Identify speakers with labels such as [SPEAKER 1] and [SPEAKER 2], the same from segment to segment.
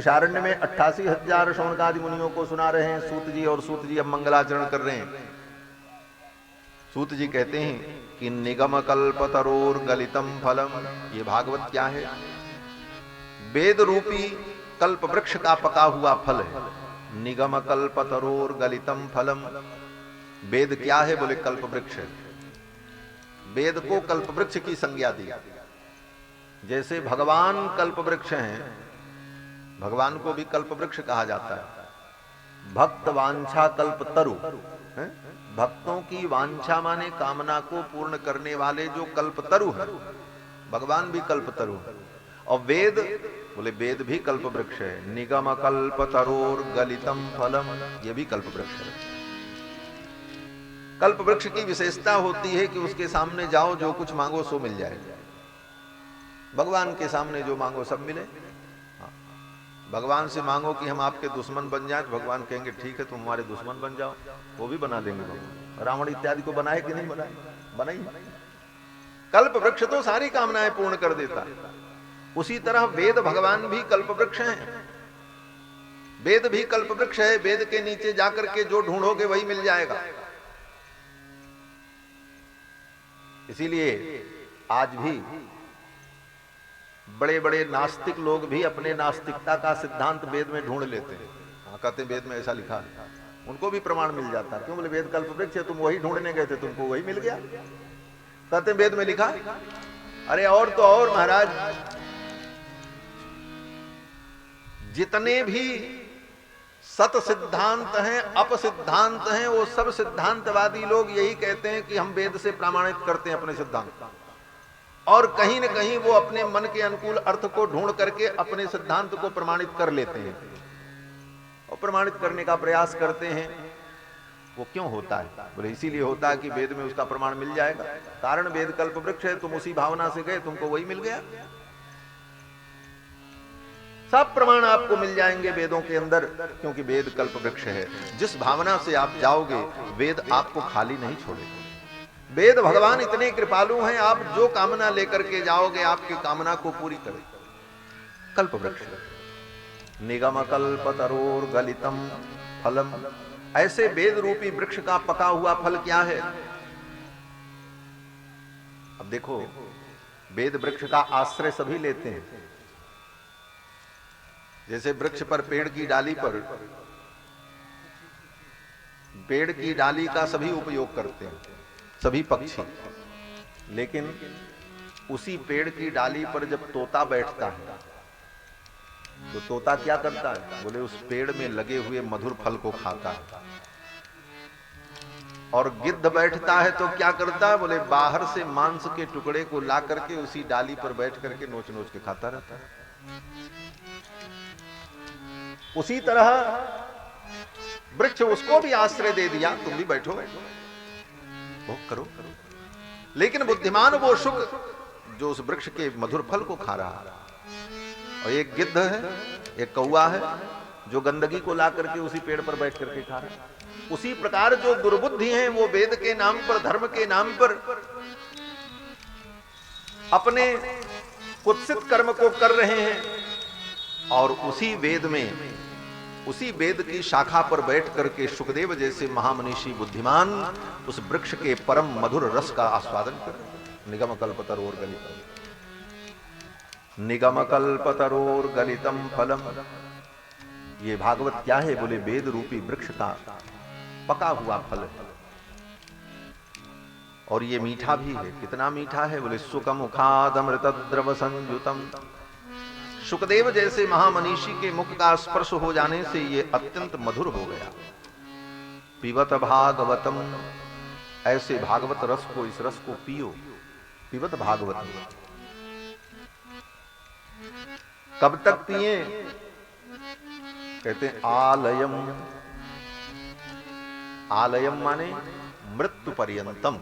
[SPEAKER 1] शारण्य में 88,000 शौनकादि मुनियों को सुना रहे हैं सूत जी, और सूत जी अब मंगलाचरण कर रहे हैं। सूत जी कहते हैं कि निगम कल्पतरोर गलितम फलम, ये भागवत क्या है? वेद रूपी कल्प वृक्ष का पका हुआ फल है। निगम कल्पतरोर गलितम फलम, वेद क्या है? बोले कल्प वृक्ष है। वेद को कल्प वृक्ष की संज्ञा दी। जैसे भगवान कल्प वृक्ष हैं, भगवान को भी कल्प वृक्ष कहा जाता है। भक्त वांछा कल्प तरु है? भक्तों की वांछा माने कामना को पूर्ण करने वाले जो कल्प तरु है, भगवान भी कल्प तरु है। और वेद, बोले वेद भी कल्प वृक्ष है। निगम कल्प तरोर गलितम फलम, ये भी कल्प वृक्ष है। कल्प वृक्ष की विशेषता होती है कि उसके सामने जाओ, जो कुछ मांगो सो मिल जाएगा। भगवान के सामने जो मांगो सब मिले। भगवान से मांगो कि हम आपके दुश्मन बन जाए, तो भगवान कहेंगे ठीक है तुम हमारे दुश्मन बन जाओ, वो भी बना देंगे भगवान। रावण इत्यादि को बनाए कि नहीं बनाए? बनाई। कल्प वृक्ष तो सारी कामनाएं पूर्ण कर देता है। उसी तरह वेद भगवान भी कल्प वृक्ष हैं। वेद भी कल्प वृक्ष है। वेद के नीचे जाकर के जो ढूंढोगे वही मिल जाएगा। इसीलिए आज भी बड़े बड़े नास्तिक लोग भी अपने नास्तिकता का सिद्धांत वेद में ढूंढ लेते हैं। हाँ, कहते हैं वेद में ऐसा लिखा है, उनको भी प्रमाण मिल जाता है। क्यों? बोले वेद कल्प वृक्ष है, तुम वही ढूंढने गए थे, तुमको वही मिल गया। कहते हैं वेद में लिखा। अरे और तो और महाराज, जितने भी सत सिद्धांत हैं, अप सिद्धांत हैं, वो सब सिद्धांतवादी लोग यही कहते हैं कि हम वेद से प्रमाणित करते हैं अपने सिद्धांत, और कहीं न कहीं वो अपने मन के अनुकूल अर्थ को ढूंढ करके अपने सिद्धांत को प्रमाणित कर लेते हैं और प्रमाणित करने का प्रयास करते हैं। वो क्यों होता है? बोले इसीलिए होता है कि वेद में उसका प्रमाण मिल जाएगा। कारण वेद कल्प वृक्ष है, तुम उसी भावना से गए, तुमको वही मिल गया। सब प्रमाण आपको मिल जाएंगे वेदों के अंदर, क्योंकि वेद कल्प वृक्ष है। जिस भावना से आप जाओगे, वेद आपको खाली नहीं छोड़ेगा। वेद भगवान इतने कृपालु हैं, आप जो कामना लेकर के जाओगे आपकी कामना को पूरी करे। कल्प वृक्ष, निगम कल्प तरोर गलितम फलम, ऐसे वेद रूपी वृक्ष का पका हुआ फल क्या है? अब देखो, वेद वृक्ष का आश्रय सभी लेते हैं। जैसे वृक्ष पर पेड़ की डाली पर, पेड़ की डाली का सभी उपयोग करते हैं, सभी पक्षी। लेकिन उसी पेड़ की डाली पर जब तोता बैठता है तो तोता क्या करता है? बोले उस पेड़ में लगे हुए मधुर फल को खाता है। और गिद्ध बैठता है तो क्या करता है? बोले बाहर से मांस के टुकड़े को ला करके उसी डाली पर बैठ करके नोच नोच के खाता रहता है। उसी तरह वृक्ष उसको भी आश्रय दे दिया, तुम भी बैठो, भोग करो। लेकिन बुद्धिमान वो शुक जो उस वृक्ष के मधुर फल को खा रहा है। और एक गिद्ध है, एक कौवा है, जो गंदगी को ला करके उसी पेड़ पर बैठ करके खा रहा है। उसी प्रकार जो दुर्बुद्धि हैं, वो वेद के नाम पर, धर्म के नाम पर अपने कुत्सित कर्म को कर रहे हैं, और उसी वेद में, उसी वेद की शाखा पर बैठ करके सुखदेव जैसे महामनीषी बुद्धिमान उस वृक्ष के परम मधुर रस का आस्वादन कर। निगम कल्पतरोर गलितम, निगम कल्पतरोर गलितम फलम, ये भागवत क्या है? बोले वेद रूपी वृक्ष का पका हुआ फल है। और ये मीठा भी है। कितना मीठा है? बोले सुखमुखाद अमृत द्रव संयुतम, सुखदेव जैसे महामनीषी के मुख का स्पर्श हो जाने से ये अत्यंत मधुर हो गया। पिबत भागवतम, ऐसे भागवत रस को, इस रस को पियो। पिबत भागवतम, कब तक पिए? कहते हैं आलयम, आलयम माने मृत्यु पर्यंतम,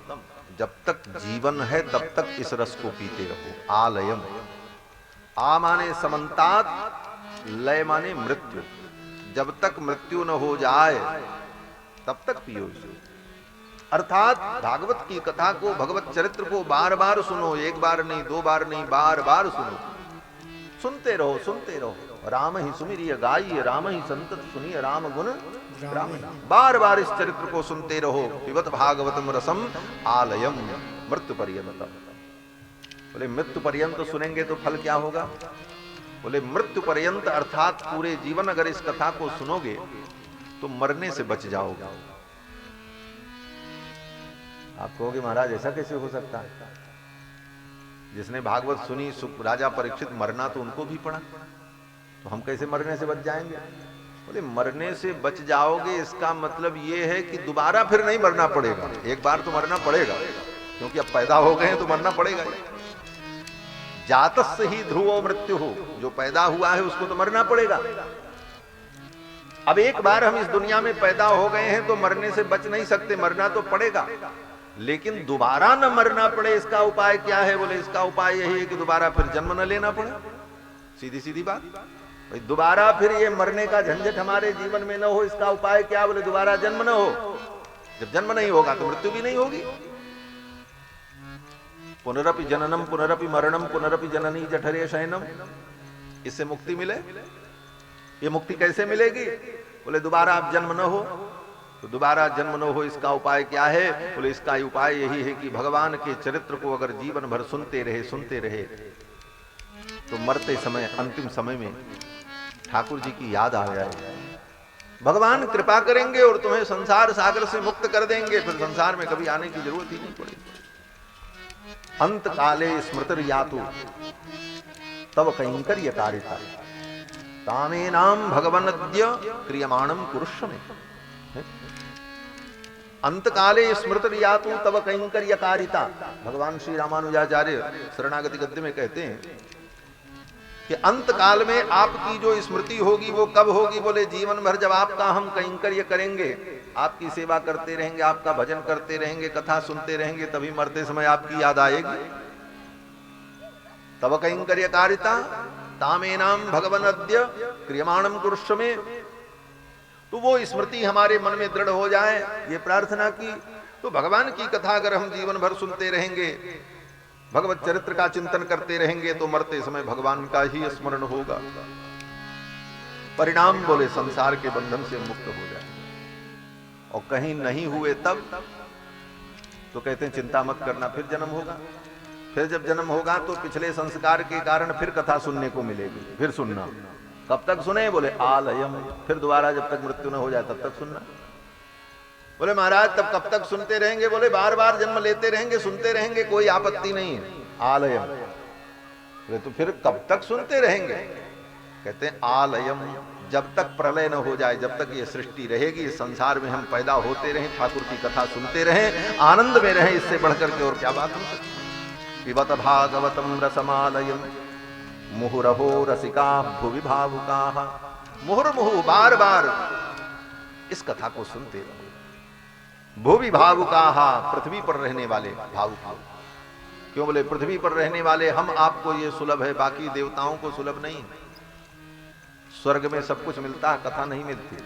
[SPEAKER 1] जब तक जीवन है तब तक इस रस को पीते रहो। आलयम, आ माने समन्तात, लय माने मृत्यु, जब तक मृत्यु न हो जाए तब तक पियो। अर्थात भागवत की कथा को, भगवत चरित्र को बार बार सुनो, एक बार नहीं, दो बार नहीं, बार बार सुनो, सुनते रहो, सुनते रहो। राम ही सुमिरिय गाइए, राम ही संतत सुनिए, राम गुण राम। बार बार इस चरित्र को सुनते रहो। पिबत भागवतम रसम आलयम मृत्यु पर्यंत। बोले मृत्यु पर्यंत सुनेंगे तो फल क्या होगा? बोले मृत्यु पर्यंत अर्थात पूरे जीवन अगर इस कथा को सुनोगे तो मरने से बच जाओगे। आप कहोगे महाराज ऐसा कैसे हो सकता है? जिसने भागवत सुनी राजा परीक्षित, मरना तो उनको भी पड़ा, तो हम कैसे मरने से बच जाएंगे? बोले मरने से बच जाओगे इसका मतलब यह है कि दोबारा फिर नहीं मरना पड़ेगा। एक बार तो मरना पड़ेगा, क्योंकि अब पैदा हो गए हैं तो मरना पड़ेगा। जातस्य ही ध्रुवो मृत्यु हो, जो पैदा हुआ है उसको तो मरना पड़ेगा। अब एक बार हम इस दुनिया में पैदा हो गए हैं तो मरने से बच नहीं सकते, मरना तो पड़ेगा। लेकिन दोबारा न मरना पड़े इसका उपाय क्या है? बोले इसका उपाय यही है कि दोबारा फिर जन्म न लेना पड़े। सीधी सीधी बात। भाई दोबारा फिर ये मरने का झंझट हमारे जीवन में न हो, इसका उपाय क्या? बोले दोबारा जन्म न हो। जब जन्म नहीं होगा तो मृत्यु भी नहीं होगी। पुनरपि जननम पुनरपि मरणम पुनरपि जननी जठरे शयनम, इससे मुक्ति मिले। ये मुक्ति कैसे मिलेगी? बोले दोबारा आप जन्म न हो। तो दोबारा जन्म न हो इसका उपाय क्या है? बोले इसका उपाय यही है कि भगवान के चरित्र को अगर जीवन भर सुनते रहे तो मरते समय, अंतिम समय में ठाकुर जी की याद आ जाए। भगवान कृपा करेंगे और तुम्हें संसार सागर से मुक्त कर देंगे, फिर संसार में कभी आने की जरूरत ही नहीं पड़ेगी। अंत काले स्मृतिर यातु तब कैंकर्य कारिता तामे नाम भगवनद्य क्रियमाणम कुरुष्व में। अंत काले स्मृतिर यातु तब कैंकर्य कारिता। भगवान श्री रामानुजाचार्य शरणागति गद्य में कहते हैं कि अंत काल में आपकी जो स्मृति होगी वो कब होगी? बोले जीवन भर जब आपका हम कैंकर्य करेंगे, आपकी सेवा करते रहेंगे, आपका भजन करते रहेंगे, कथा सुनते रहेंगे, तभी मरते समय आपकी याद आएगी। तब कैंकर्य कारिता तामे नाम भगवन अद्य क्रियमाणम कुरुष्व में। तो वो स्मृति हमारे मन में दृढ़ हो जाए, ये प्रार्थना की। तो भगवान की कथा अगर हम जीवन भर सुनते रहेंगे, भगवत चरित्र का चिंतन करते रहेंगे, तो मरते समय भगवान का ही स्मरण होगा। परिणाम बोले संसार के बंधन से मुक्त हो जाए। और कहीं नहीं हुए तब तो कहते हैं चिंता मत करना, फिर जन्म होगा। फिर जब जन्म होगा तो पिछले संस्कार के कारण फिर कथा सुनने को मिलेगी, फिर सुनना। कब तक सुने? बोले आलयम, फिर दोबारा जब तक मृत्यु न हो जाए तब तक सुनना। बोले महाराज तब कब तक सुनते रहेंगे? बोले बार बार जन्म लेते रहेंगे, सुनते रहेंगे, कोई आपत्ति नहीं है। आलयम। बोले तो फिर कब तक सुनते रहेंगे? कहते हैं आलयम, जब तक प्रलय न हो जाए, जब तक ये सृष्टि रहेगी, इस संसार में हम पैदा होते रहें, ठाकुर की कथा सुनते रहें, आनंद में रहें, इससे बढ़कर के और क्या बात हो सकती। पिबत भागवतम रसमालयम मुहुरहो रसिका भुवि भावुकाः। मुहुर्मुहु, बार बार इस कथा को सुनते रहो। भुवि भावुकाः, पृथ्वी पर रहने वाले भावुक। क्यों? बोले पृथ्वी पर रहने वाले हम आपको ये सुलभ है, बाकी देवताओं को सुलभ नहीं। स्वर्ग में सब कुछ मिलता है, कथा नहीं मिलती।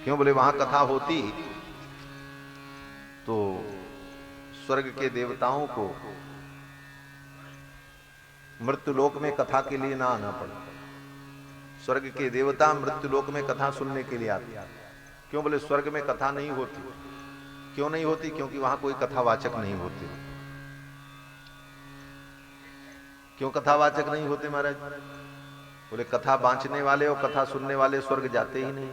[SPEAKER 1] क्यों? बोले वहां कथा होती तो स्वर्ग के देवताओं को मृत्युलोक में कथा के लिए ना आना पड़ा। स्वर्ग के देवता मृत्युलोक में कथा सुनने के लिए आते। क्यों? बोले स्वर्ग में कथा नहीं होती। क्यों नहीं होती? क्योंकि वहां कोई कथावाचक नहीं होते। क्यों कथावाचक नहीं होते महाराज? बोले कथा बांचने वाले और कथा सुनने वाले स्वर्ग जाते ही नहीं।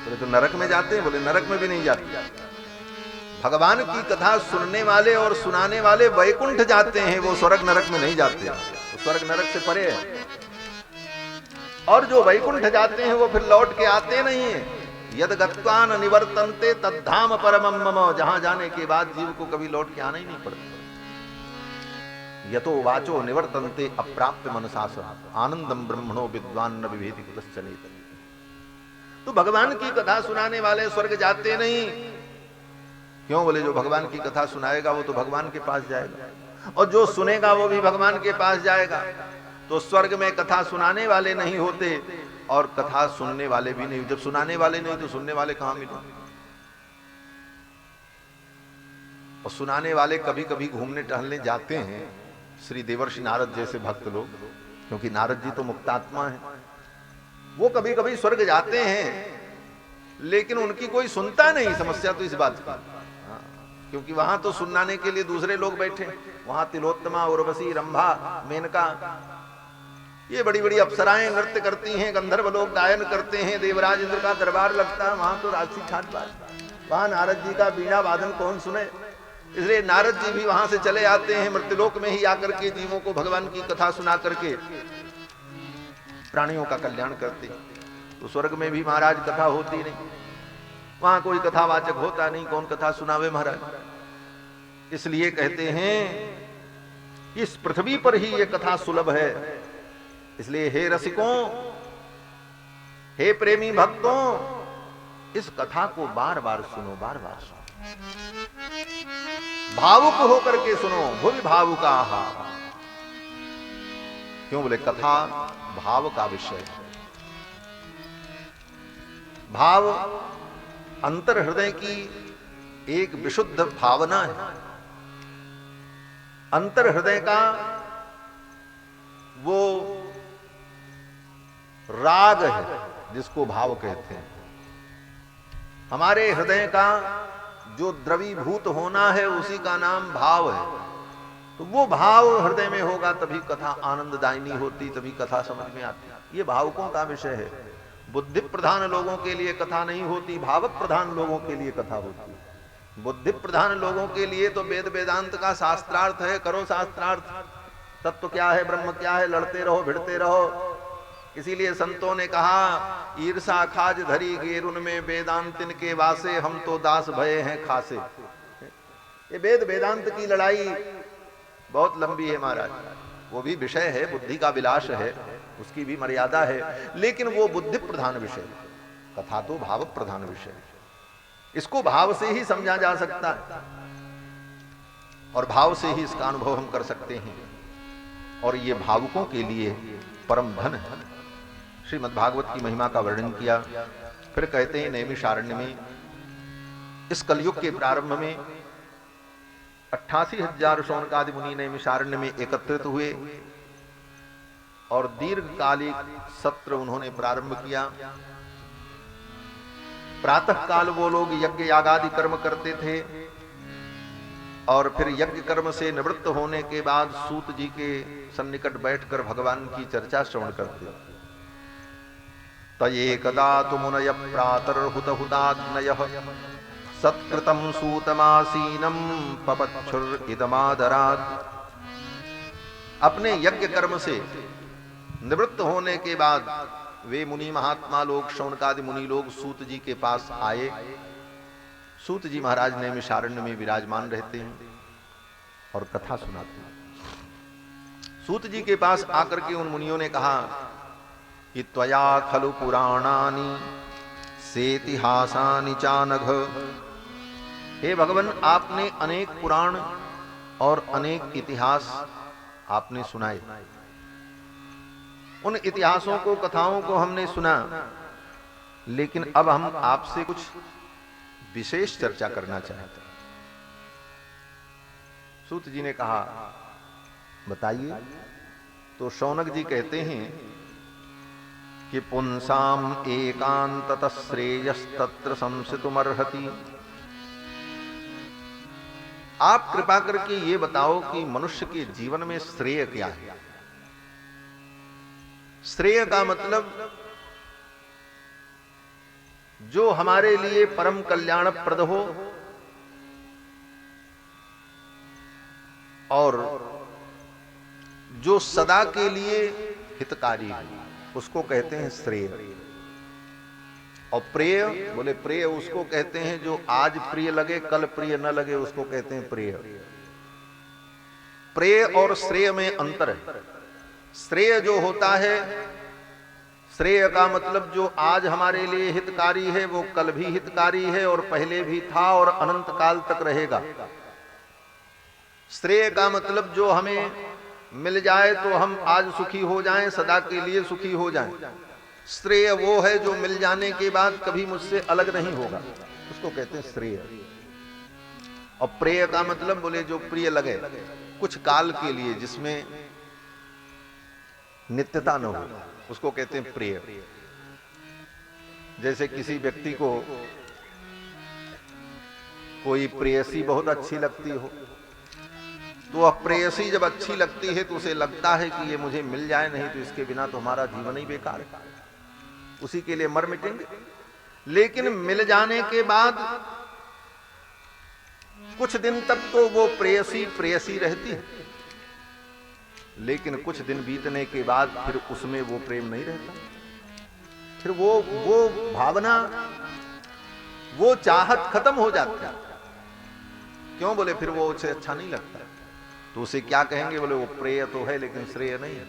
[SPEAKER 1] बोले तो नरक में जाते हैं? बोले नरक में भी नहीं जाते। भगवान की कथा सुनने वाले और सुनाने वाले वैकुंठ जाते हैं, वो स्वर्ग नरक में नहीं जाते। वो स्वर्ग नरक से परे है। और जो वैकुंठ जाते हैं वो फिर लौट के आते नहीं है। यद गत्वा न निवर्तन्ते तद्धाम परमम मम, जहां जाने के बाद जीव को कभी लौट के आना ही नहीं पड़ता। यतो वाचो निवर्तन्ते अप्राप्य मनसास आनंदम ब्रह्मणो विद्वान न विभेति कुतश्चन। तो भगवान की कथा सुनाने वाले स्वर्ग जाते नहीं। क्यों? बोले जो भगवान की कथा सुनाएगा वो तो भगवान के पास जाएगा, और जो सुनेगा वो भी भगवान के पास जाएगा। तो स्वर्ग में कथा सुनाने वाले नहीं होते और कथा सुनने वाले भी नहीं। जब सुनाने वाले नहीं तो सुनने वाले कहां मिले? और सुनाने वाले कभी कभी घूमने टहलने जाते हैं, श्री देवर्षि नारद जैसे भक्त लोग, क्योंकि नारद जी तो मुक्तात्मा है। वो कभी कभी स्वर्ग जाते हैं लेकिन उनकी कोई सुनता नहीं। समस्या तो इस बात की, क्योंकि वहां तो सुनाने के लिए दूसरे लोग बैठे। वहां तिलोत्तमा, उर्वशी, रंभा, मेनका, ये बड़ी बड़ी अप्सराएं नृत्य करती हैं, गंधर्व लोग गायन करते हैं, देवराज इंद्र का दरबार लगता है। वहां तो राजसी ठाट बात, वहां नारद जी का बीणा वादन कौन सुने। इसलिए नारद जी भी वहां से चले आते हैं, मृत्युलोक में ही आकर के जीवों को भगवान की कथा सुना करके प्राणियों का कल्याण करते। तो स्वर्ग में भी महाराज कथा होती नहीं, वहां कोई कथावाचक होता नहीं, कौन कथा सुनावे महाराज। इसलिए कहते हैं इस पृथ्वी पर ही ये कथा सुलभ है। इसलिए हे रसिकों, हे प्रेमी भक्तों, इस कथा को बार बार सुनो, बार बार सुनो, भावुक होकर के सुनो। भूमि भावुका, क्यों बोले कथा भाव का विषय है। भाव अंतर हृदय की एक विशुद्ध भावना है। अंतर हृदय का वो राग है जिसको भाव कहते हैं। हमारे हृदय का जो द्रवीभूत होना है उसी का नाम भाव है। तो वो भाव हृदय में होगा तभी कथा आनंददायिनी होती, तभी कथा समझ में आती। ये भावुकों का विषय है। बुद्धि प्रधान लोगों के लिए कथा नहीं होती, भावक प्रधान लोगों के लिए कथा होती है। बुद्धि प्रधान लोगों के लिए तो वेद वेदांत का शास्त्रार्थ है, करो शास्त्रार्थ, तत्व क्या है, ब्रह्म क्या है, लड़ते रहो, भिड़ते रहो। इसीलिए संतों ने कहा, ईर्षा खाज धरी गेरुन में वेदांतिन के वासे, हम तो दास भये हैं खासे। ये वेद वेदांत की लड़ाई बहुत लंबी है महाराज। वो भी विषय है, बुद्धि का विलास है, उसकी भी मर्यादा है, लेकिन वो बुद्धि प्रधान विषय, कथा तो भाव प्रधान विषय। इसको भाव से ही समझा जा सकता है और भाव से ही इसका अनुभव हम कर सकते हैं। और ये भावुकों के लिए परम धन है। श्रीमद् भागवत की महिमा का वर्णन किया। फिर कहते हैं नैमिषारण्य में, इस कलयुग के प्रारंभ में 88,000 शौनकादि मुनि नैमिषारण्य में एकत्रित हुए और दीर्घकालिक सत्र उन्होंने प्रारंभ किया। प्रातः काल वो लोग यज्ञ यागादि कर्म करते थे और फिर यज्ञ कर्म से निवृत्त होने के बाद सूत जी के सन्निकट बैठकर भगवान की चर्चा श्रवण करते। तयेकदा तु मुनय प्रातर्हुत हुताग्नयः सत्कृतं सूतमासीनं पपच्छुर इदमादरात्। अपने यज्ञ कर्म से निवृत्त होने के बाद वे मुनि महात्मा लोग, शौनकादि मुनि लोग सूत जी के पास आए। सूत जी महाराज नैमिषारण्य में विराजमान रहते हैं और कथा सुनाते हैं। सूत जी के पास आकर के उन मुनियों ने कहा कि त्वया खलु पुराणानि सेतिहासानि चानघ। हे भगवान, आपने अनेक पुराण और अनेक इतिहास आपने सुनाए। उन इतिहासों को, कथाओं को हमने सुना, लेकिन अब हम आपसे कुछ विशेष चर्चा करना चाहते हैं। सूत जी ने कहा, बताइए। तो शौनक जी कहते हैं कि पुंसाम एकांततः श्रेयस्तत्र संसितुमर्हति। आप कृपा करके ये बताओ कि मनुष्य के जीवन में श्रेय क्या है। श्रेय का मतलब जो हमारे लिए परम कल्याणप्रद हो और जो सदा के लिए हितकारी हो, उसको कहते हैं श्रेय। और प्रिय, बोले प्रिय उसको कहते हैं जो आज प्रिय लगे कल प्रिय न लगे, उसको कहते हैं प्रिय। प्रिय और श्रेय में अंतर है। श्रेय जो होता है, श्रेय का मतलब जो आज हमारे लिए हितकारी है वो कल भी हितकारी है और पहले भी था और अनंत काल तक रहेगा। श्रेय का मतलब जो हमें मिल जाए तो हम आज सुखी हो जाएं, सदा के लिए सुखी हो जाएं। श्रेय वो है जो मिल जाने के बाद कभी मुझसे अलग नहीं होगा, उसको कहते हैं श्रेय। और प्रिय का मतलब बोले जो प्रिय लगे कुछ काल के लिए, जिसमें नित्यता न हो, उसको कहते हैं प्रिय। जैसे किसी व्यक्ति को कोई प्रेयसी बहुत अच्छी लगती हो, तो वह प्रेयसी जब अच्छी लगती है तो उसे लगता है कि ये मुझे मिल जाए, नहीं तो इसके बिना तो हमारा जीवन ही बेकार है, उसी के लिए मर मिटेंगे। लेकिन मिल जाने के बाद कुछ दिन तक तो वो प्रेयसी प्रेयसी रहती है, लेकिन कुछ दिन बीतने के बाद फिर उसमें वो प्रेम नहीं रहता, फिर वो भावना, वो चाहत खत्म हो जाती है। क्यों? बोले फिर वो उसे अच्छा नहीं लगता। तो उसे क्या कहेंगे? बोले वो प्रेय तो है लेकिन श्रेय नहीं है।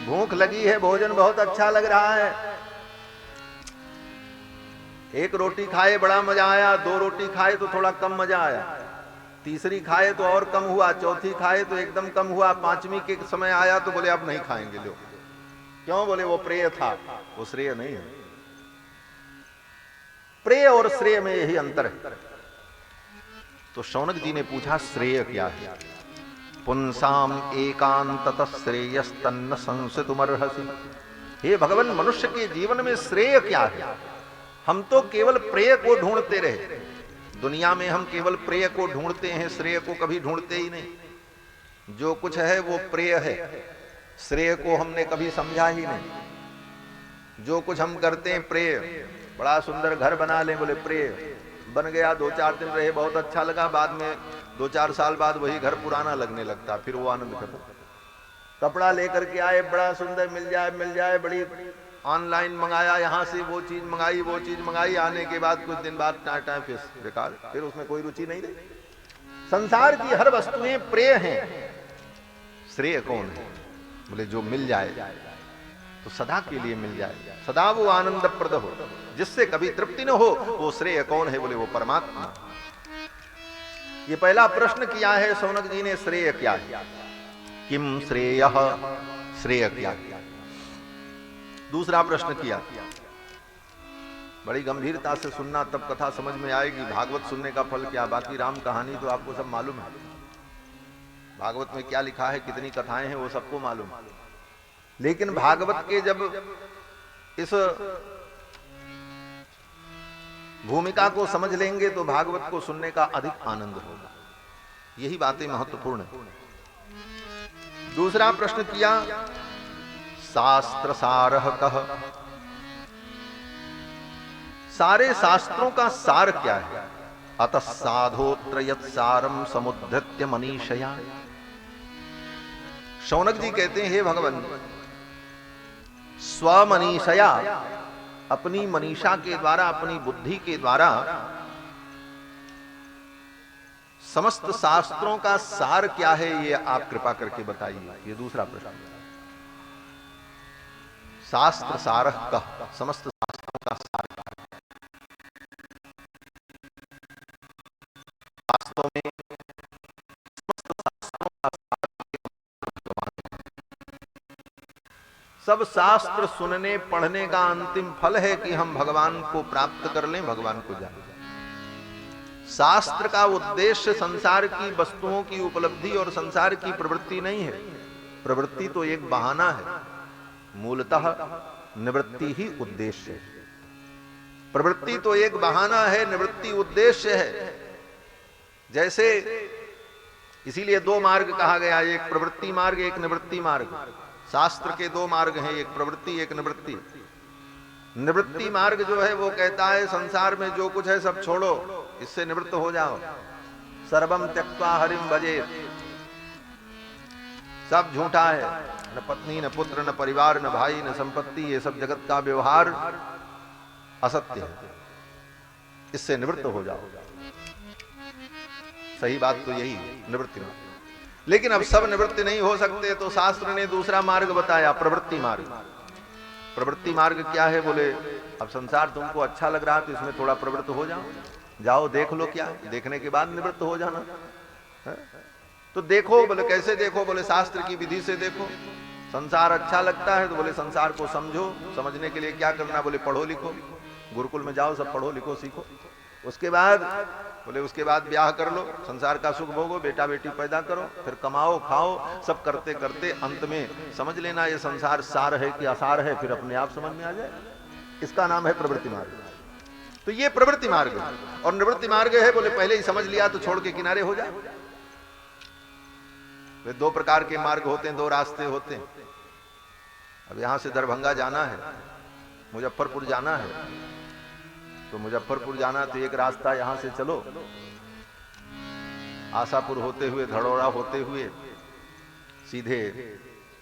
[SPEAKER 1] भूख लगी है, भोजन बहुत अच्छा लग रहा है, एक रोटी खाए बड़ा मजा आया, दो रोटी खाए तो थोड़ा कम मजा आया, तीसरी खाए तो और कम हुआ, चौथी खाए तो एकदम कम हुआ, पांचवी के समय आया तो बोले अब नहीं खाएंगे लोग। क्यों? बोले वो प्रेय था, वो श्रेय नहीं है। प्रेय और श्रेय में यही अंतर है। तो शौनक जी ने पूछा श्रेय क्या है? पुंसाम एकांततः श्रेयस्तन्न संसितुमर्हसि। हे भगवान, मनुष्य के जीवन में श्रेय क्या है? हम तो केवल प्रेय को ढूंढते रहे, दुनिया में हम केवल प्रेय को ढूंढते हैं, श्रेय को कभी ढूंढते ही नहीं। जो कुछ है वो प्रेय है, श्रेय को हमने कभी समझा ही नहीं। जो कुछ हम करते हैं प्रेय, बड़ा सुंदर घर बना लें, बोले प्रेय, बन गया, 2-4 दिन रहे, बहुत अच्छा लगा, बाद में 2-4 साल बाद वही घर पुराना लगने लगता, फिर वो आनंद खत्म। कपड़ा लेकर के आए, बड़ा सुंदर, मिल जाए, बड़ी ऑनलाइन मंगाया, यहां से वो चीज मंगाई, आने के बाद कुछ दिन बाद टाटा फिर बेकार, फिर उसमें कोई रुचि नहीं रही। संसार की हर वस्तुएं प्रेय हैं। श्रेय कौन है? बोले जो मिल जाए तो सदा के लिए मिल जाए, सदा वो आनंद प्रद हो, जिससे कभी तृप्ति न हो, वो श्रेय कौन है? बोले वो परमात्मा। ये पहला प्रश्न किया है शौनक जी ने, श्रेय क्या है? किम श्रेय, श्रेय क्या है? दूसरा प्रश्न किया, बड़ी गंभीरता से सुनना, तब कथा समझ में आएगी। भागवत सुनने का फल क्या, बाकी राम कहानी तो आपको सब मालूम है, भागवत में क्या लिखा है, कितनी कथाएं हैं, वो सबको मालूम है। लेकिन भागवत के जब इस भूमिका को समझ लेंगे तो भागवत को सुनने का अधिक आनंद होगा। यही बातें महत्वपूर्ण है। दूसरा प्रश्न किया, शास्त्र सारः कः, सारे शास्त्रों का सार क्या है? अतः साधोत्र यत् सारम समुद्धृत्य मनीषया। शौनक जी कहते हैं, हे भगवान, स्वमनीषया, अपनी मनीषा के द्वारा, अपनी बुद्धि के द्वारा समस्त शास्त्रों का सार क्या है, ये आप कृपा करके बताइए। ये दूसरा प्रश्न। शास्त्र सारः कः, समस्त शास्त्रों का सार क्या है? वास्तव में समस्त शास्त्रों का सार सब शास्त्र सुनने पढ़ने का अंतिम फल है कि हम भगवान को प्राप्त कर लें, भगवान को जानें। शास्त्र का उद्देश्य संसार की वस्तुओं की उपलब्धि और संसार की प्रवृत्ति नहीं है। प्रवृत्ति तो एक बहाना है, मूलतः निवृत्ति ही उद्देश्य है। प्रवृत्ति तो एक बहाना है, निवृत्ति उद्देश्य है। जैसे इसीलिए दो मार्ग कहा गया, एक प्रवृत्ति मार्ग, एक निवृत्ति मार्ग। शास्त्र के दो मार्ग हैं, एक प्रवृत्ति, एक निवृत्ति। निवृत्ति मार्ग जो है वो कहता है संसार में जो कुछ है सब छोड़ो, इससे निवृत्त हो जाओ। सर्वम त्यक्त्वा हरिम भजेत, सब झूठा है, न पत्नी, न पुत्र, न परिवार, न भाई, न संपत्ति, ये सब जगत का व्यवहार असत्य है, इससे निवृत्त हो जाओ। सही बात तो यही है, निवृत्ति मार्ग। लेकिन अब सब निवृत्ति नहीं हो सकते, तो शास्त्र ने दूसरा मार्ग बताया, प्रवृत्ति मार्ग। प्रवृत्ति मार्ग क्या है? बोले अब संसार तुमको अच्छा लग रहा है तो इसमें थोड़ा प्रवृत्त हो जाओ, जाओ देख लो, क्या देखने के बाद निवृत्त हो जाना है? तो देखो। बोले कैसे देखो? बोले शास्त्र की विधि से देखो। संसार अच्छा लगता है तो बोले संसार को समझो, समझने के लिए क्या करना? बोले पढ़ो लिखो, गुरुकुल में जाओ, सब पढ़ो लिखो सीखो। उसके बाद बोले उसके बाद ब्याह कर लो, संसार का सुख भोगो, बेटा बेटी पैदा करो, फिर कमाओ खाओ, सब करते करते अंत में समझ लेना ये संसार सार है कि असार है, फिर अपने आप समझ में आ जाए। इसका नाम है प्रवृत्ति मार्ग। तो ये प्रवृत्ति मार्ग और निवृत्ति मार्ग है। बोले पहले ही समझ लिया तो छोड़ के किनारे हो जाए। वे दो प्रकार के मार्ग होते हैं, दो रास्ते होते हैं। अब यहां से दरभंगा जाना है, मुजफ्फरपुर जाना है, तो मुजफ्फरपुर जाना तो एक रास्ता यहां से चलो, आशापुर होते हुए, धड़ौरा होते हुए सीधे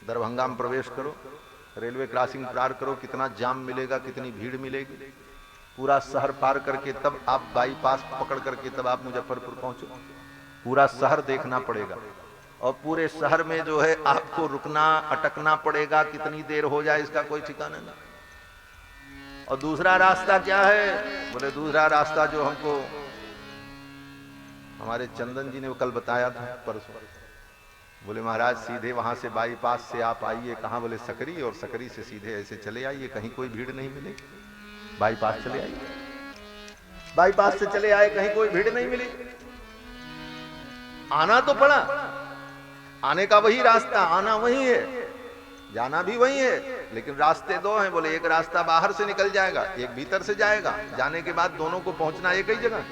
[SPEAKER 1] दरभंगा में प्रवेश करो, रेलवे क्रॉसिंग पार करो, कितना जाम मिलेगा, कितनी भीड़ मिलेगी, पूरा शहर पार करके तब आप बाईपास पकड़ करके तब आप मुजफ्फरपुर पहुंचो। पूरा शहर देखना पड़ेगा और पूरे शहर में जो है आपको रुकना अटकना पड़ेगा, कितनी देर हो जाए इसका कोई ठिकाना नहीं। और दूसरा रास्ता क्या है? बोले दूसरा रास्ता जो हमको हमारे चंदन जी ने कल बताया था परसों, बोले महाराज सीधे वहां से बाईपास से आप आइए, कहां? बोले सकरी, और सकरी से सीधे ऐसे चले आइए, कहीं कोई भीड़ नहीं मिलेगी, बाईपास चले आइए। बाईपास से चले आए, कहीं कोई भीड़ नहीं मिली, आना तो पड़ा, आने का वही रास्ता, आना वही है, जाना भी वही है, लेकिन रास्ते दो हैं। बोले एक रास्ता बाहर से निकल जाएगा, एक भीतर से जाएगा, जाने के बाद दोनों को पहुंचना एक ही जगह।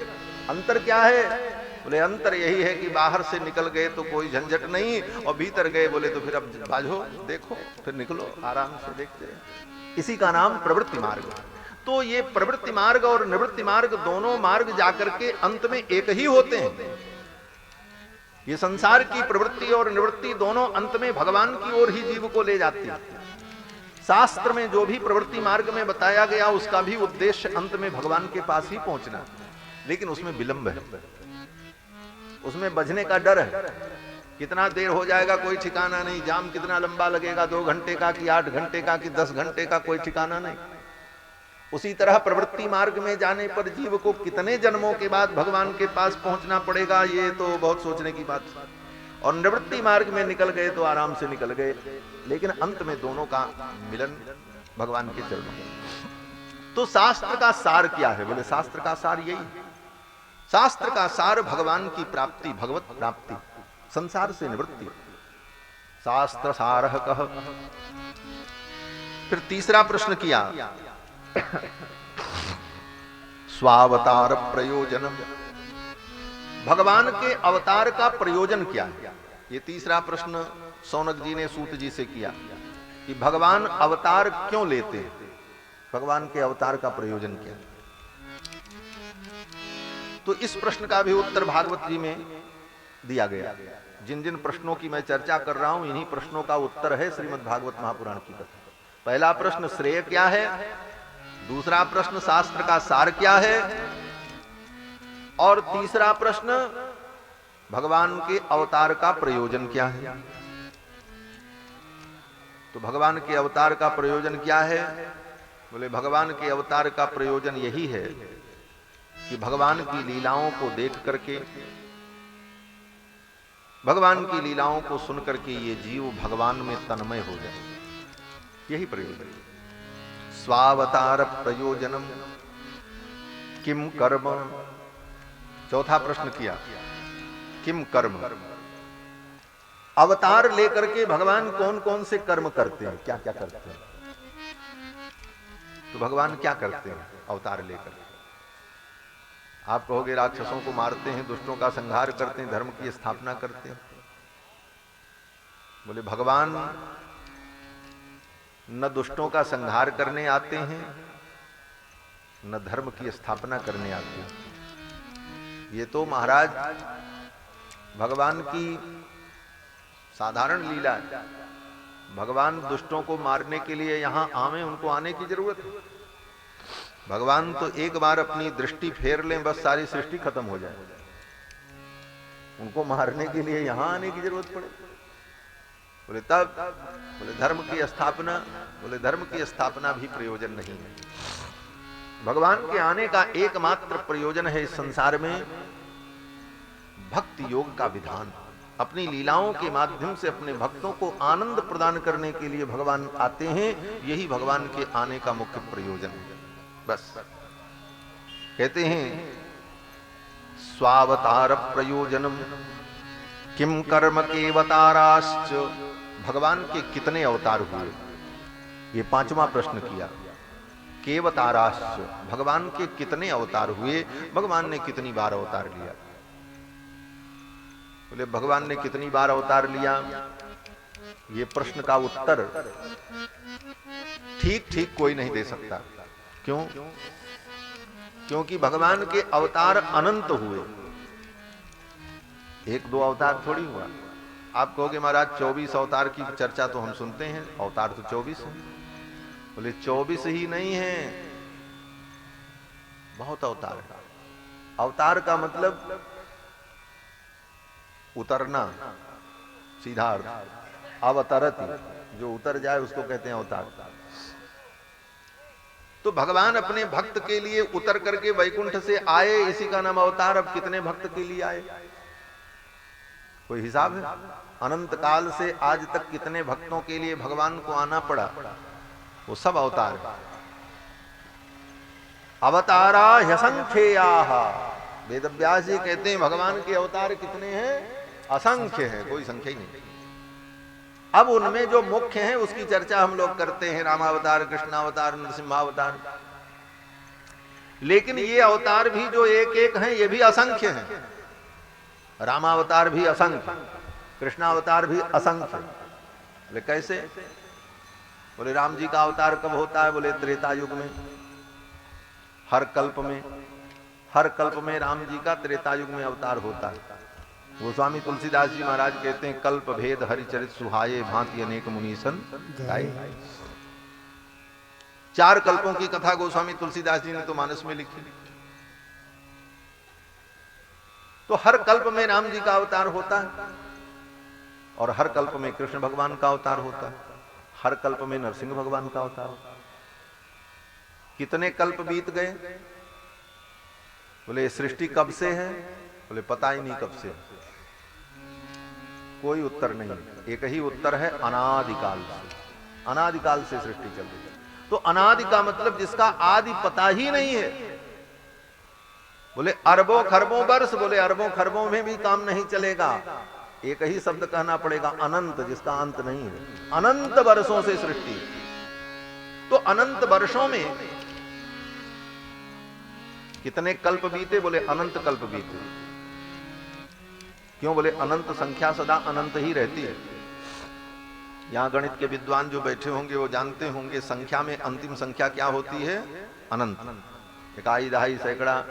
[SPEAKER 1] अंतर क्या है? बोले अंतर यही है कि बाहर से निकल गए तो कोई झंझट नहीं, और भीतर गए बोले तो फिर अब बाजो देखो, फिर निकलो आराम से देखते। इसी का नाम प्रवृत्ति मार्ग। तो ये प्रवृत्ति मार्ग और निवृत्ति मार्ग दोनों मार्ग जाकर के अंत में एक ही होते हैं। ये संसार की प्रवृत्ति और निवृत्ति दोनों अंत में भगवान की ओर ही जीव को ले जाती है। शास्त्र में जो भी प्रवृत्ति मार्ग में बताया गया उसका भी उद्देश्य अंत में भगवान के पास ही पहुंचना, लेकिन उसमें विलंब है, उसमें बजने का डर है, कितना देर हो जाएगा कोई ठिकाना नहीं, जाम कितना लंबा लगेगा, 2 घंटे का कि 8 घंटे का कि 10 घंटे का कोई ठिकाना नहीं। उसी तरह प्रवृत्ति मार्ग में जाने पर जीव को कितने जन्मों के बाद भगवान के पास पहुंचना पड़ेगा, ये तो बहुत सोचने की बात है। और निवृत्ति मार्ग में निकल गए तो आराम से निकल गए, लेकिन अंत में दोनों का मिलन भगवान के चरणों में। तो शास्त्र का सार क्या है? बोले शास्त्र का सार यही है। शास्त्र का सार भगवान की प्राप्ति, भगवत प्राप्ति, संसार से निवृत्ति। शास्त्र सारः कः। फिर तीसरा प्रश्न किया, स्वावतार प्रयोजनम, भगवान के अवतार का प्रयोजन क्या है? ये तीसरा प्रश्न सौनक जी ने सूत जी से किया कि भगवान अवतार क्यों लेते हैं, भगवान के अवतार का प्रयोजन क्या है? तो इस प्रश्न का भी उत्तर भागवत जी में दिया गया। जिन जिन प्रश्नों की मैं चर्चा कर रहा हूं, इन्हीं प्रश्नों का उत्तर है श्रीमद् भागवत महापुराण की कथा। पहला प्रश्न श्रेय क्या है, दूसरा प्रश्न शास्त्र का सार क्या है, और तीसरा प्रश्न भगवान के अवतार का प्रयोजन क्या है। तो भगवान के अवतार का प्रयोजन क्या है? बोले भगवान के अवतार का प्रयोजन यही है कि भगवान की लीलाओं को देख करके, भगवान की लीलाओं को सुन करके ये जीव भगवान में तन्मय हो जाए, यही प्रयोजन। स्वावतार प्रयोजनम किम कर्म। चौथा प्रश्न किया, किम कर्म, अवतार लेकर के भगवान कौन कौन से कर्म करते हैं, क्या क्या करते हैं। तो भगवान क्या करते हैं अवतार लेकर? आप कहोगे राक्षसों को मारते हैं, दुष्टों का संहार करते हैं, धर्म की स्थापना करते हैं। बोले भगवान न दुष्टों का संहार करने आते हैं, न धर्म की स्थापना करने आते हैं। ये तो महाराज भगवान की साधारण लीला है। भगवान दुष्टों को मारने के लिए यहां आवे, उनको आने की जरूरत है। भगवान तो एक बार अपनी दृष्टि फेर लें, बस सारी सृष्टि खत्म हो जाए। उनको मारने के लिए यहां आने की जरूरत पड़े? बोले तब, बोले धर्म की स्थापना, बोले धर्म की स्थापना भी प्रयोजन नहीं है। भगवान के आने का एकमात्र प्रयोजन है इस संसार में भक्ति योग का विधान। अपनी लीलाओं के माध्यम से अपने भक्तों को आनंद प्रदान करने के लिए भगवान आते हैं, यही भगवान के आने का मुख्य प्रयोजन है। बस कहते हैं स्वावतार प्रयोजनम किम कर्म केवताराश्च। भगवान के कितने अवतार हुए, ये पांचवा प्रश्न किया। केवताराश्च, भगवान के कितने अवतार हुए, भगवान ने कितनी बार अवतार लिया। बोले भगवान ने कितनी बार अवतार लिया, ये प्रश्न का उत्तर ठीक ठीक कोई नहीं दे सकता। क्यों? क्योंकि भगवान के अवतार अनंत हुए, एक दो अवतार थोड़ी हुआ। आप कहोगे महाराज 24 अवतार की चर्चा तो हम सुनते हैं, अवतार तो 24 है। बोले 24 ही नहीं है, बहुत अवतार है। अवतार का मतलब उतरना, सीधा अर्थ। अवतरति, जो उतर जाए उसको कहते हैं अवतार। तो भगवान अपने भक्त के लिए उतर करके वैकुंठ से आए, इसी का नाम अवतार। अब कितने भक्त के लिए आए, कोई हिसाब है? अनंत काल से आज तक कितने भक्तों के लिए भगवान को आना पड़ा, वो सब अवतार है। अवतारा ह्यसंख्येयाः, वेदव्यास जी कहते हैं भगवान के अवतार कितने हैं, असंख्य है, कोई संख्या ही नहीं। अब उनमें जो मुख्य हैं उसकी चर्चा हम लोग करते हैं, रामावतार, कृष्णावतार, नरसिम्हावतार। लेकिन ये अवतार भी जो एक एक हैं ये भी असंख्य हैं। रामावतार भी असंख्य, कृष्णावतार भी असंख्य। बोले कैसे? बोले राम जी का अवतार कब होता है? बोले त्रेता युग में, हर कल्प में। हर कल्प में राम जी का त्रेता युग में अवतार होता है। गोस्वामी तुलसीदास जी महाराज कहते हैं कल्प भेद हरिचरित सुहाये भांति अनेक मुनीसन गाये। 4 कल्पों की कथा गोस्वामी तुलसीदास जी ने तो मानस में लिखी। तो हर कल्प में राम जी का अवतार होता है, और हर कल्प में कृष्ण भगवान का अवतार होता है, हर कल्प में नरसिंह भगवान का अवतार होता है। कितने कल्प बीत गए? बोले सृष्टि कब से है? बोले पता ही नहीं कब से। कोई उत्तर नहीं, एक ही उत्तर है, अनादिकाल से। अनादिकाल से सृष्टि चल रही है। तो अनादि का मतलब जिसका आदि पता ही नहीं है। बोले अरबों खरबों वर्ष, बोले अरबों खरबों में भी काम नहीं चलेगा, एक ही शब्द कहना पड़ेगा, अनंत, जिसका अंत नहीं है। अनंत वर्षों से सृष्टि। तो अनंत वर्षों में कितने कल्प बीते? बोले अनंत कल्प बीते। क्यों? बोले अनंत संख्या सदा अनंत ही रहती है। यहां गणित के विद्वान जो बैठे होंगे वो जानते होंगे संख्या में अंतिम संख्या क्या होती है? अनंत। इकाई, दहाई, सैकड़ा,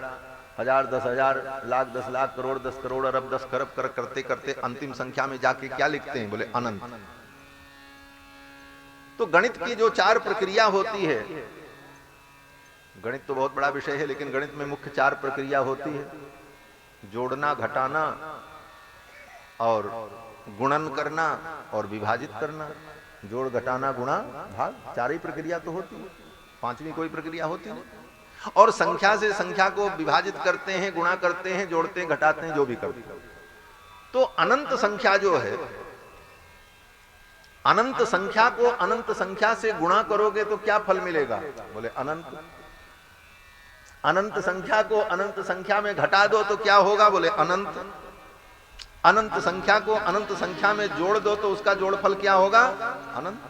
[SPEAKER 1] हजार, 10,000, लाख, 10 लाख, करोड़, 10 करोड़, अरब, 10 खरब करते करते अंतिम संख्या में जाके क्या लिखते हैं? बोले अनंत। तो गणित की जो 4 प्रक्रिया होती है, गणित तो बहुत बड़ा विषय है, लेकिन गणित में मुख्य 4 प्रक्रिया होती है, जोड़ना, घटाना और गुणन करना और विभाजित करना। जोड़, घटाना, गुणा, भाग, 4 ही प्रक्रिया तो होती है, 5वीं कोई प्रक्रिया होती नहीं। और संख्या से संख्या को विभाजित करते हैं, गुणा करते हैं, जोड़ते हैं, घटाते हैं, जो भी करते हैं। तो अनंत संख्या जो है, अनंत संख्या को अनंत संख्या से गुणा करोगे तो क्या फल मिलेगा? बोले अनंत। अनंत संख्या को अनंत संख्या में घटा दो तो क्या होगा? बोले अनंत। अनंत संख्या को अनंत संख्या में जोड़ दो तो उसका जोड़फल क्या होगा? अनंत।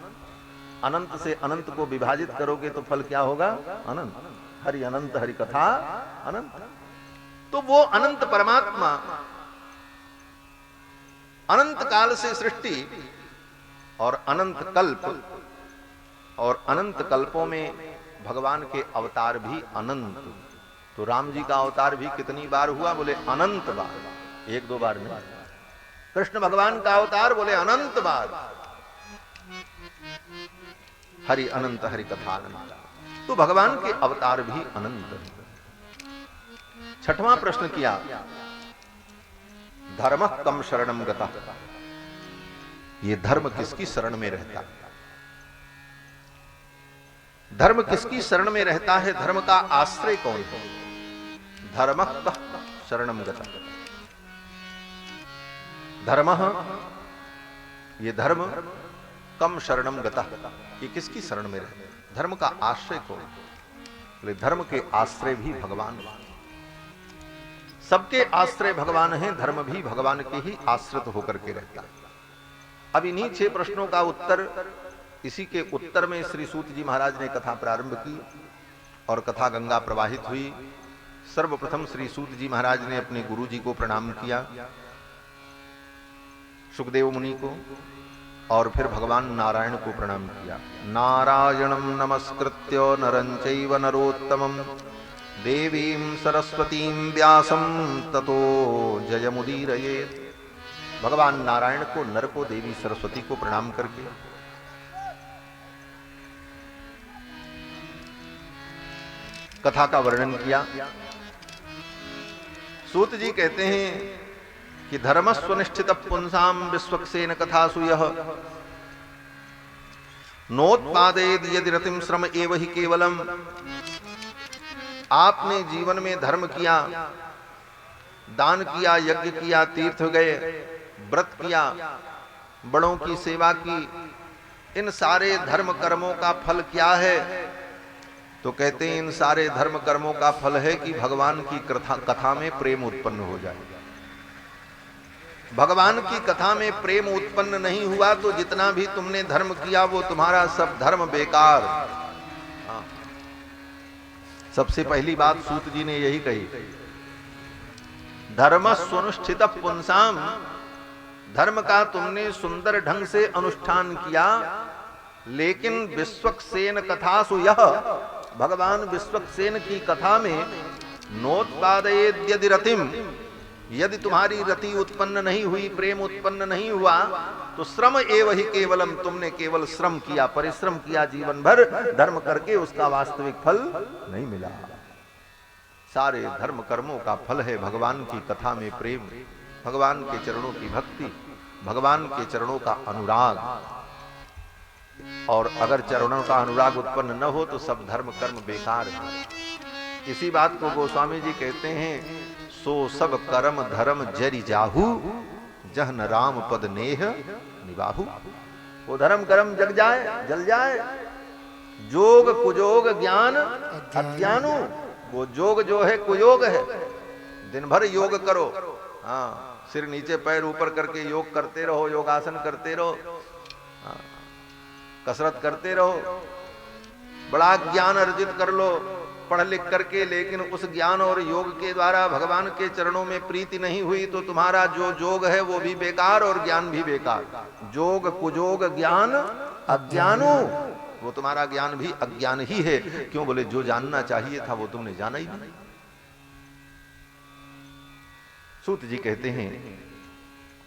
[SPEAKER 1] अनंत से अनंत को विभाजित करोगे तो फल क्या होगा? अनंत। हरि अनंत, हरि कथा अनंत। तो वो अनंत परमात्मा अनंत काल से सृष्टि और अनंत कल्प, और अनंत कल्पों में भगवान के अवतार भी अनंत। तो राम जी का अवतार भी कितनी बार हुआ? बोले अनंत बार, 1-2 बार नहीं। कृष्ण भगवान का अवतार बोले अनंत बार। हरि अनंत, हरि कथा अनंत। तो भगवान के अवतार भी अनंत। 6वां प्रश्न किया, धर्म कम शरणम गता। ये धर्म किसकी शरण में रहता है? धर्म किसकी शरण में रहता है? धर्म का आश्रय कौन है? धर्म शरणम गता। धर्म, ये धर्म कम शरणम गता, ये किसकी शरण में रहता है? धर्म का आश्रय कौन? बोले धर्म के आश्रय भी भगवान। सबके आश्रय भगवान हैं, धर्म भी भगवान के ही आश्रित होकर के रहता है। अब इन्हीं 6 प्रश्नों का उत्तर, इसी के उत्तर में श्री सूत जी महाराज ने कथा प्रारंभ की और कथा गंगा प्रवाहित हुई। सर्वप्रथम श्री सूत जी महाराज ने अपने गुरु जी को प्रणाम किया, सुखदेव मुनि को, और फिर भगवान नारायण को प्रणाम किया। नारायणं नमस्कृत्य नरं चैव नरोत्तमं देवीं सरस्वतीं व्यासं ततो जयमुदीरयेत्। भगवान नारायण को, नर को, देवी सरस्वती को प्रणाम करके कथा का वर्णन किया। सूत जी कहते हैं कि धर्मस्वनिष्ठित पुंसाम विश्वक्सेन कथासु यः नोत्पादेद यदि रतिम श्रम एव ही केवलम। आपने जीवन में धर्म किया, दान किया, यज्ञ किया, तीर्थ गए, व्रत किया, बड़ों की सेवा की, इन सारे धर्म कर्मों का फल क्या है? तो कहते हैं इन सारे धर्म कर्मों का फल है कि भगवान की कथा में प्रेम उत्पन्न हो जाए। भगवान की कथा में प्रेम उत्पन्न नहीं हुआ तो जितना भी तुमने धर्म किया वो तुम्हारा सब धर्म बेकार। सबसे पहली बात सूत जी ने यही कही, धर्म सुनुष्ठित पुंसाम, धर्म का तुमने सुंदर ढंग से अनुष्ठान किया, लेकिन विश्वक्सेन कथासु यह, भगवान विश्वक्सेन की कथा में नोत्पादयेद यदि रतिम, यदि तुम्हारी रति उत्पन्न नहीं हुई, प्रेम उत्पन्न नहीं हुआ, तो श्रम एव ही केवलम, तुमने केवल श्रम किया, परिश्रम किया जीवन भर धर्म करके, उसका वास्तविक फल नहीं मिला। सारे धर्म कर्मों का फल है भगवान की कथा में प्रेम, भगवान के चरणों की भक्ति, भगवान के चरणों का अनुराग। और अगर चरणों का अनुराग उत्पन्न न हो तो सब धर्म कर्म बेकार है। इसी बात को गोस्वामी जी कहते हैं, सो सब कर्म धर्म जरि जाहू, जहन राम पद नेह निबाहू। वो धर्म कर्म जग जाए, जल जाए, जोग कुजोग ज्ञान अज्ञानु। वो जोग जो है कुयोग है, दिन भर योग करो, हाँ, सिर नीचे पैर ऊपर करके योग करते रहो, योगासन करते रहो, हाँ, कसरत करते रहो, बड़ा ज्ञान अर्जित कर लो पढ़ लिख करके, लेकिन उस ज्ञान और योग के द्वारा भगवान के चरणों में प्रीति नहीं हुई तो तुम्हारा जो जोग है वो भी बेकार और ज्ञान भी बेकार। जोग कुजोग ज्ञान अज्ञानो, वो तुम्हारा ज्ञान भी अज्ञान ही है। क्यों? बोले जो जानना चाहिए था वो तुमने जाना ही नहीं। सूत जी कहते हैं